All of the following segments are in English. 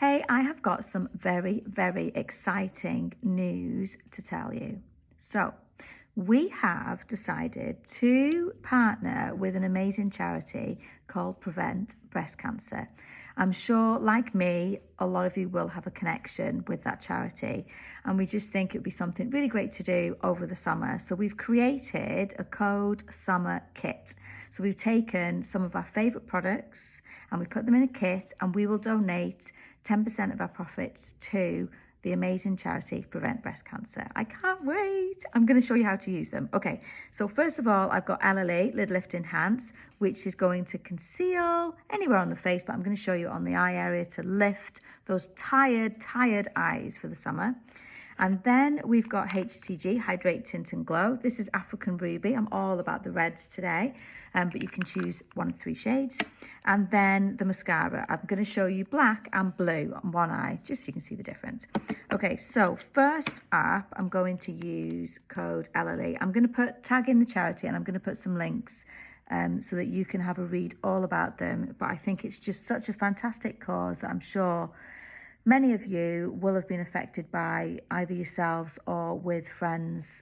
Hey, I have got some very, very exciting news to tell you. So, we have decided to partner with an amazing charity called Prevent Breast Cancer. I'm sure, like me, a lot of you will have a connection with that charity, and we just think it would be something really great to do over the summer. So we've created a code summer kit. So we've taken some of our favorite products and we put them in a kit, and we will donate 10% of our profits to the amazing charity Prevent Breast Cancer. I can't wait. I'm going to show you how to use them. Okay, so first of all, I've got LLA, Lid Lift Enhance, which is going to conceal anywhere on the face, but I'm going to show you on the eye area to lift those tired eyes for the summer. And then we've got HTG, Hydrate, Tint and Glow. This is African Ruby. I'm all about the reds today, but you can choose one of 3 shades. And then the mascara. I'm going to show you black and blue on one eye, just so you can see the difference. Okay, so first up, I'm going to use code LLE. I'm going to tag in the charity, and I'm going to put some links so that you can have a read all about them. But I think it's just such a fantastic cause that I'm sure many of you will have been affected by, either yourselves or with friends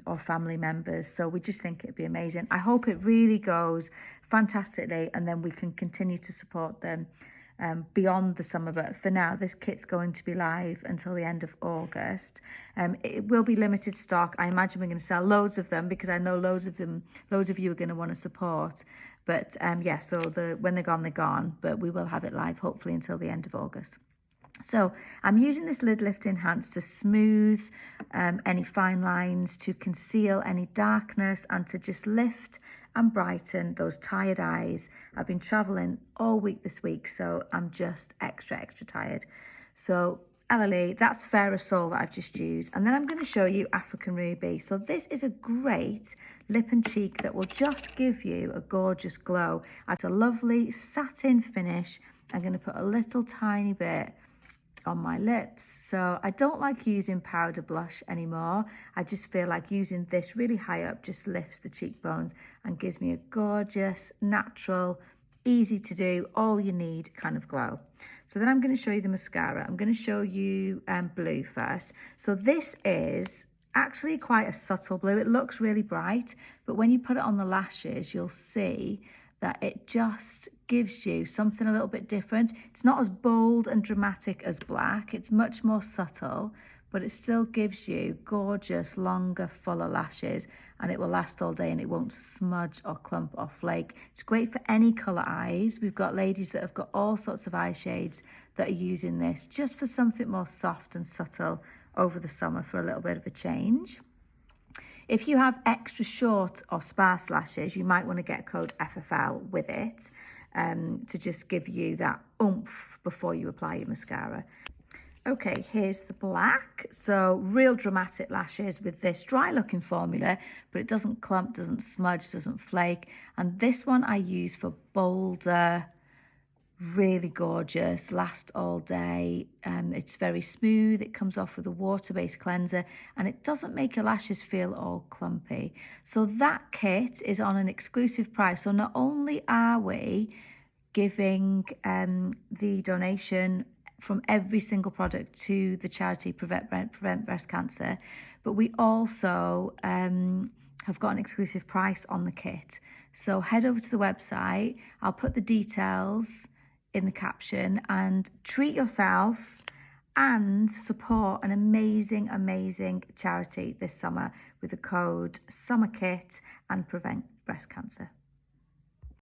or family members. So we just think it'd be amazing. I hope it really goes fantastically, and then we can continue to support them beyond the summer. But for now, this kit's going to be live until the end of August. It will be limited stock. I imagine we're going to sell loads of them because I know loads of you are going to want to support. But yeah, so when they're gone, they're gone. But we will have it live hopefully until the end of August. So I'm using this Lid Lift Enhance to smooth any fine lines, to conceal any darkness, and to just lift and brighten those tired eyes. I've been traveling all week this week, so I'm just extra tired. So LLE, that's Ferrosol that I've just used. And then I'm going to show you African Ruby. So this is a great lip and cheek that will just give you a gorgeous glow. It's a lovely satin finish. I'm going to put a little tiny bit on my lips. So I don't like using powder blush anymore. I just feel like using this really high up just lifts the cheekbones and gives me a gorgeous, natural, easy to do, all you need kind of glow. So then I'm going to show you the mascara. I'm going to show you blue first. So this is actually quite a subtle blue. It looks really bright, but when you put it on the lashes, you'll see that it just gives you something a little bit different. It's not as bold and dramatic as black. It's much more subtle, but it still gives you gorgeous, longer, fuller lashes, and it will last all day and it won't smudge or clump or flake. It's great for any color eyes. We've got ladies that have got all sorts of eye shades that are using this just for something more soft and subtle over the summer for a little bit of a change. If you have extra short or sparse lashes, you might want to get code FFL with it to just give you that oomph before you apply your mascara. Okay, here's the black. So real dramatic lashes with this dry looking formula, but it doesn't clump, doesn't smudge, doesn't flake. And this one I use for bolder, really gorgeous, last all day. It's very smooth. It comes off with a water-based cleanser, and it doesn't make your lashes feel all clumpy. So that kit is on an exclusive price. So not only are we giving the donation from every single product to the charity Prevent Breast Cancer, but we also have got an exclusive price on the kit. So head over to the website. I'll put the details in the caption, and treat yourself and support an amazing charity this summer with the code SUMMERKIT and Prevent Breast Cancer.